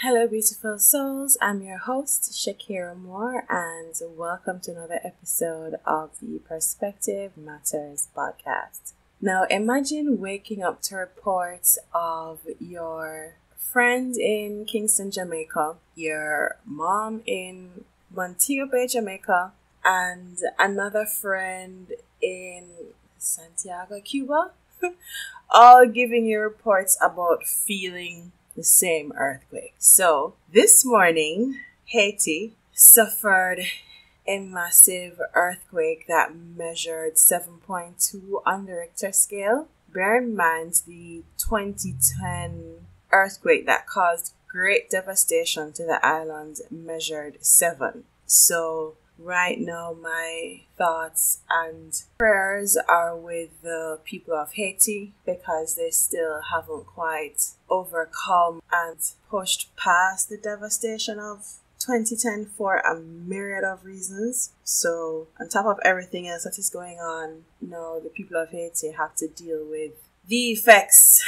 Hello, beautiful souls. I'm your host, Shakira Moore, and welcome to another episode of the Perspective Matters podcast. Now, imagine waking up to reports of your friend in Kingston, Jamaica, your mom in Montego Bay, Jamaica, and another friend in Santiago, Cuba, all giving you reports about feeling the same earthquake. So this morning, Haiti suffered a massive earthquake that measured 7.2 on the Richter scale. Bear in mind the 2010 earthquake that caused great devastation to the island measured 7. So right now, my thoughts and prayers are with the people of Haiti because they still haven't quite overcome and pushed past the devastation of 2010 for a myriad of reasons. So, on top of everything else that is going on, now the people of Haiti have to deal with the effects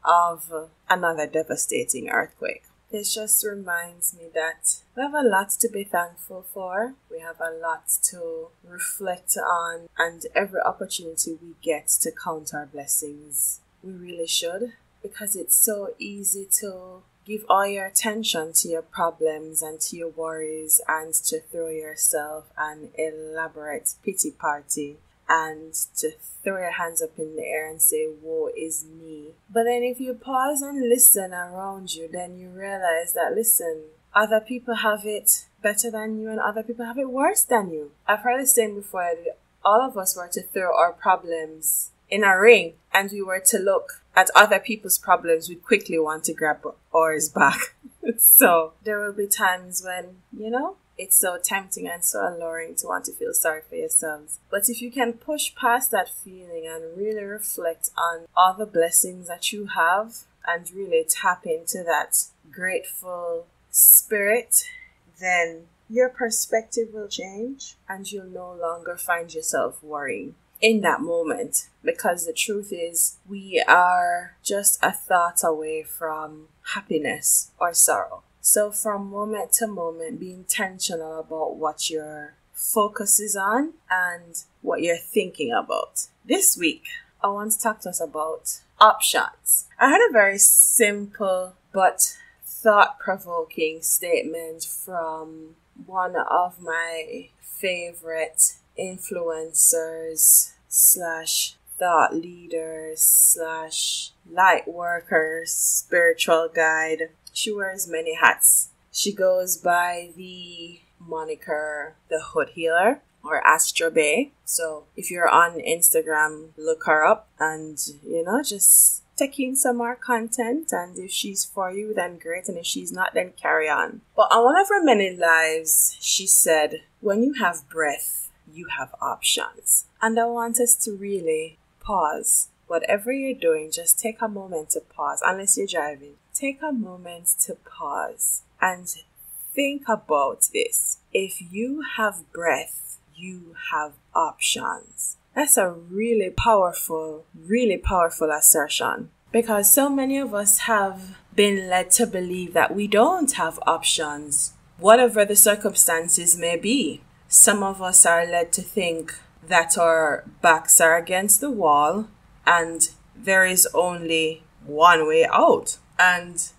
of another devastating earthquake. This just reminds me that we have a lot to be thankful for. We have a lot to reflect on, and every opportunity we get to count our blessings, we really should, because it's so easy to give all your attention to your problems and to your worries and to throw yourself an elaborate pity party and to throw your hands up in the air and say, woe is me. But then if you pause and listen around you, then you realize that, listen, other people have it better than you and other people have it worse than you. I've heard the saying before, that all of us were to throw our problems in a ring and we were to look at other people's problems, we'd quickly want to grab ours back. So there will be times when, it's so tempting and so alluring to want to feel sorry for yourselves. But if you can push past that feeling and really reflect on all the blessings that you have and really tap into that grateful spirit, then your perspective will change and you'll no longer find yourself worrying in that moment. Because the truth is, we are just a thought away from happiness or sorrow. So from moment to moment, be intentional about what your focus is on and what you're thinking about. This week, I want to talk to us about options. I had a very simple but thought-provoking statement from one of my favorite influencers / thought leaders / light workers, spiritual guide. She wears many hats. She goes by the moniker The Hood Healer or Astro Bay. So if you're on Instagram, look her up and, just take in some more content. And if she's for you, then great. And if she's not, then carry on. But on one of her many lives, she said, when you have breath, you have options. And I want us to really pause. Whatever you're doing, just take a moment to pause. Unless you're driving, take a moment to pause and think about this. If you have breath, you have options. That's a really powerful assertion. Because so many of us have been led to believe that we don't have options, whatever the circumstances may be. Some of us are led to think that our backs are against the wall and there is only one way out. And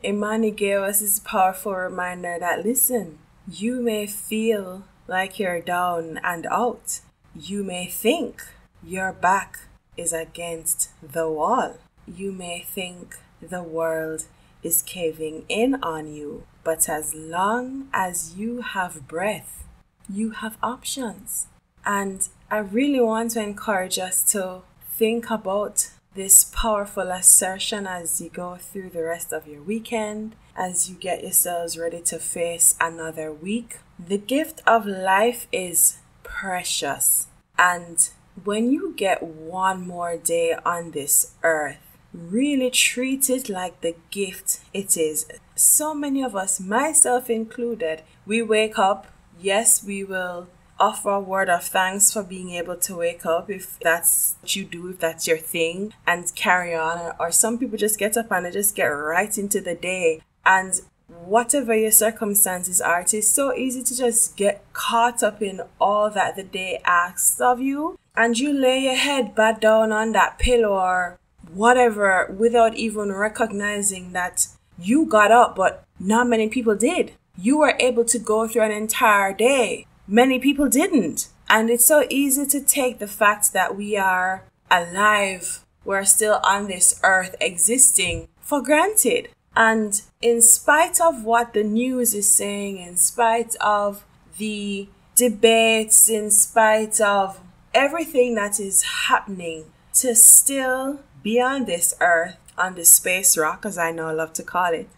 Imani gave us this powerful reminder that, listen, you may feel like you're down and out. You may think your back is against the wall. You may think the world is caving in on you. But as long as you have breath, you have options. And I really want to encourage us to think about this powerful assertion as you go through the rest of your weekend, as you get yourselves ready to face another week. The gift of life is precious. And when you get one more day on this earth, really treat it like the gift it is. So many of us, myself included, we wake up. Yes, we will offer a word of thanks for being able to wake up, if that's what you do, if that's your thing, and carry on. Or some people just get up and they just get right into the day And whatever your circumstances are, it is so easy to just get caught up in all that the day asks of you, and you lay your head back down on that pillow or whatever without even recognizing that you got up, but not many people did. You were able to go through an entire day. Many people didn't. And it's so easy to take the fact that we are alive, we're still on this earth existing, for granted. And in spite of what the news is saying, in spite of the debates, in spite of everything that is happening, to still be on this earth, on the space rock, as I now love to call it,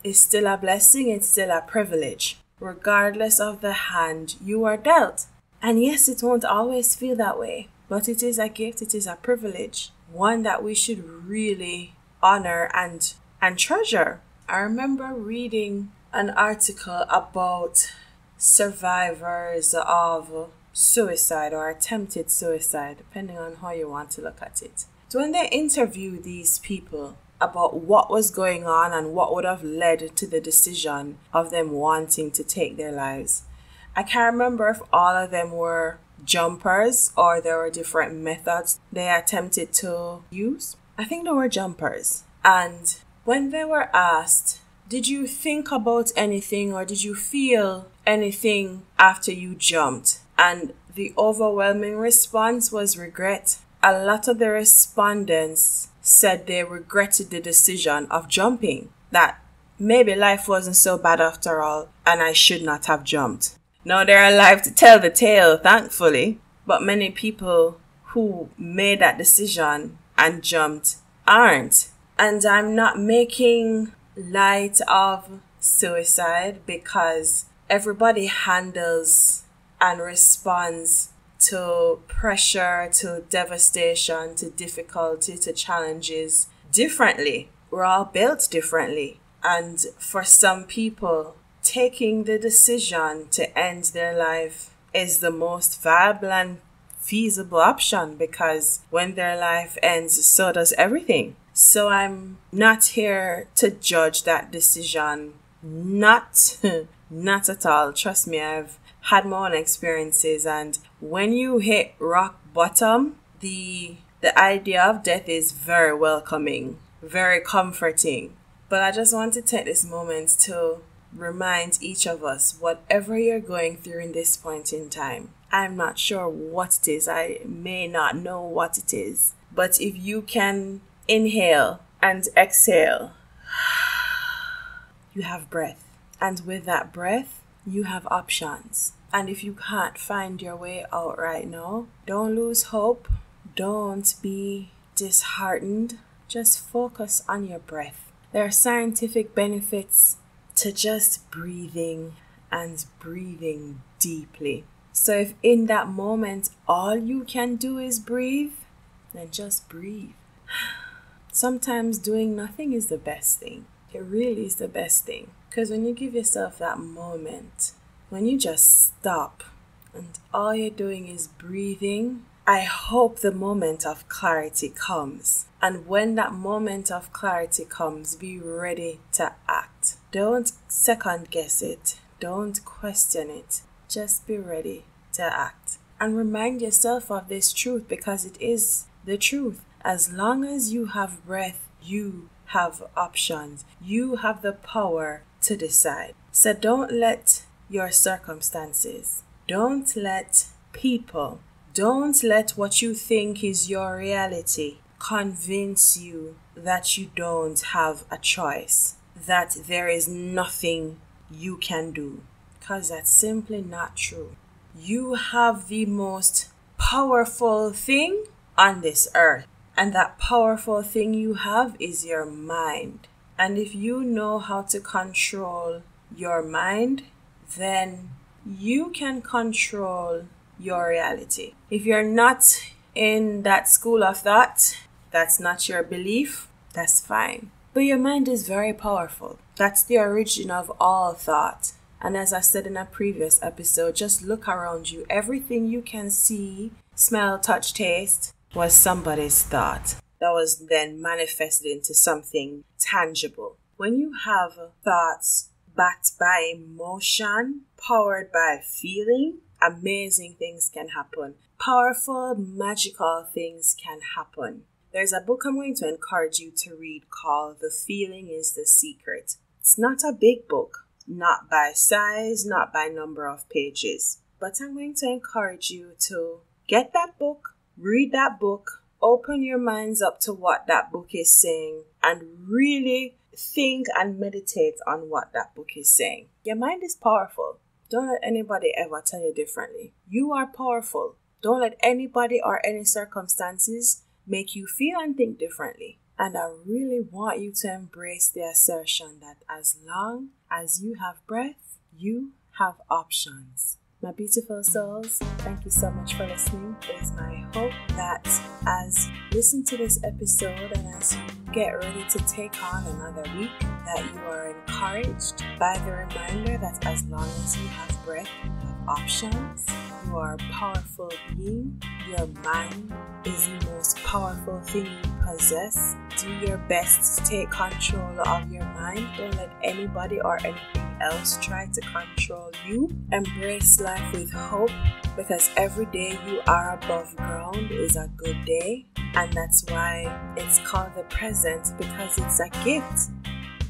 is still a blessing, it's still a privilege, regardless of the hand you are dealt. And yes, it won't always feel that way, but it is a gift, it is a privilege, one that we should really honor and treasure. I remember reading an article about survivors of suicide or attempted suicide, depending on how you want to look at it. So when they interviewed these people about what was going on and what would have led to the decision of them wanting to take their lives, I can't remember if all of them were jumpers or there were different methods they attempted to use. I think they were jumpers. And when they were asked, did you think about anything or did you feel anything after you jumped? And the overwhelming response was regret. A lot of the respondents said they regretted the decision of jumping, that maybe life wasn't so bad after all and I should not have jumped. Now they're alive to tell the tale, thankfully, but many people who made that decision and jumped aren't. And I'm not making light of suicide because everybody handles and responds to pressure, to devastation, to difficulty, to challenges differently. We're all built differently. And for some people, taking the decision to end their life is the most viable and feasible option, because when their life ends, so does everything. So I'm not here to judge that decision. Not at all. Trust me, I've had my own experiences, and when you hit rock bottom, the idea of death is very welcoming, very comforting. But I just want to take this moment to remind each of us, whatever you're going through in this point in time, I'm not sure what it is. I may not know what it is. But if you can inhale and exhale, you have breath. And with that breath, you have options. And if you can't find your way out right now, don't lose hope. Don't be disheartened. Just focus on your breath. There are scientific benefits to just breathing and breathing deeply. So if in that moment all you can do is breathe, then just breathe. Sometimes doing nothing is the best thing. It really is the best thing. Because when you give yourself that moment, when you just stop and all you're doing is breathing, I hope the moment of clarity comes. And when that moment of clarity comes, be ready to act. Don't second guess it. Don't question it. Just be ready to act. And remind yourself of this truth, because it is the truth. As long as you have breath, you have options. You have the power to decide. So don't let your circumstances, don't let people, don't let what you think is your reality convince you that you don't have a choice, that there is nothing you can do, because that's simply not true. You have the most powerful thing on this earth, and that powerful thing you have is your mind. And if you know how to control your mind, then you can control your reality. If you're not in that school of thought, that's not your belief, that's fine. But your mind is very powerful. That's the origin of all thought. And as I said in a previous episode, just look around you. Everything you can see, smell, touch, taste was somebody's thought that was then manifested into something tangible. when you have thoughts backed by emotion, powered by feeling, amazing things can happen. Powerful, magical things can happen. There's a book I'm going to encourage you to read called The Feeling is the Secret. It's not a big book, not by size, not by number of pages, but I'm going to encourage you to get that book, read that book, open your minds up to what that book is saying, and really think and meditate on what that book is saying. Your mind is powerful. Don't let anybody ever tell you differently. You are powerful. Don't let anybody or any circumstances make you feel and think differently. And I really want you to embrace the assertion that as long as you have breath, you have options. My beautiful souls, thank you so much for listening. It is my hope that as you listen to this episode and as you get ready to take on another week, that you are encouraged by the reminder that as long as you have breath, you have options. You are a powerful being. Your mind is the most powerful thing you possess. Do your best to take control of your mind. Don't let anybody or anything else try to control you. Embrace life with hope, because every day you are above ground is a good day. And that's why it's called the present, because it's a gift.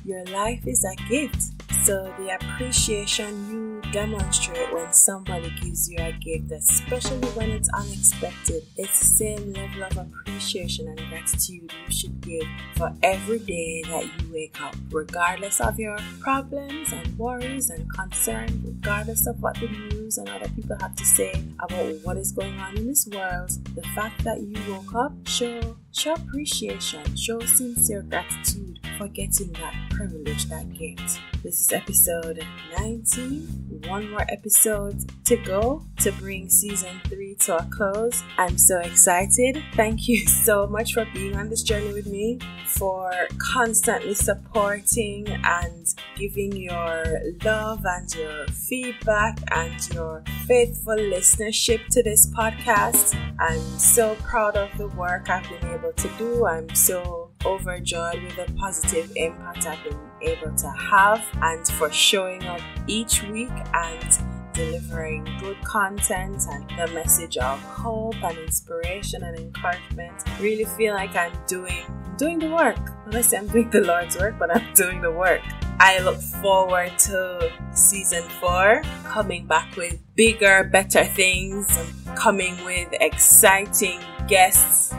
Your life is a gift. So the appreciation you demonstrate when somebody gives you a gift, especially when it's unexpected, it's the same level of appreciation and gratitude you should give for every day that you wake up, regardless of your problems and worries and concerns, regardless of what the news and other people have to say about what is going on in this world. The fact that you woke up, show appreciation, show sincere gratitude for getting that privilege, that gift. This is episode 19. One more episode to go to bring season 3 to a close. I'm so excited. Thank you so much for being on this journey with me, for constantly supporting and giving your love and your feedback and your faithful listenership to this podcast. I'm so proud of the work I've been able to do. I'm so overjoyed with the positive impact I've been able to have, and for showing up each week and delivering good content and the message of hope and inspiration and encouragement. Really feel like I'm doing the work. Honestly, I'm doing the Lord's work, but I'm doing the work. I look forward to season 4, coming back with bigger, better things, and coming with exciting guests,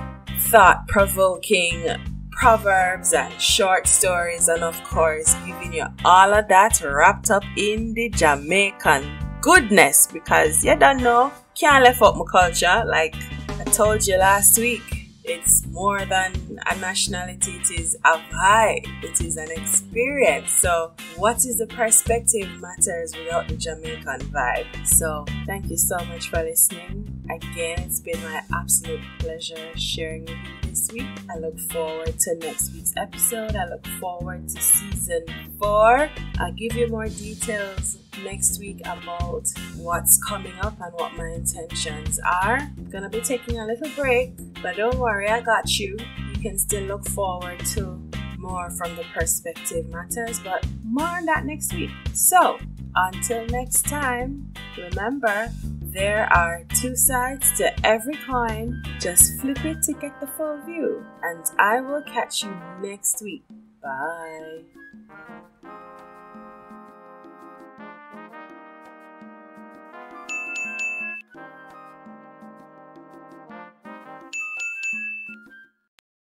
thought-provoking proverbs and short stories, and of course giving you all of that wrapped up in the Jamaican goodness, because you don't know, can't left out my culture. Like I told you last week, it's more than a nationality, it is a vibe, it is an experience. So what is the perspective matters without the Jamaican vibe. So thank you so much for listening. Again, it's been my absolute pleasure sharing with you this week. I look forward to next week's episode. I look forward to season 4. I'll give you more details next week about what's coming up and what my intentions are. I'm gonna be taking a little break, but don't worry, I got you. You can still look forward to more from the Perspective Matters, but more on that next week. So until next time, remember, there are 2 sides to every coin. Just flip it to get the full view. And I will catch you next week. Bye.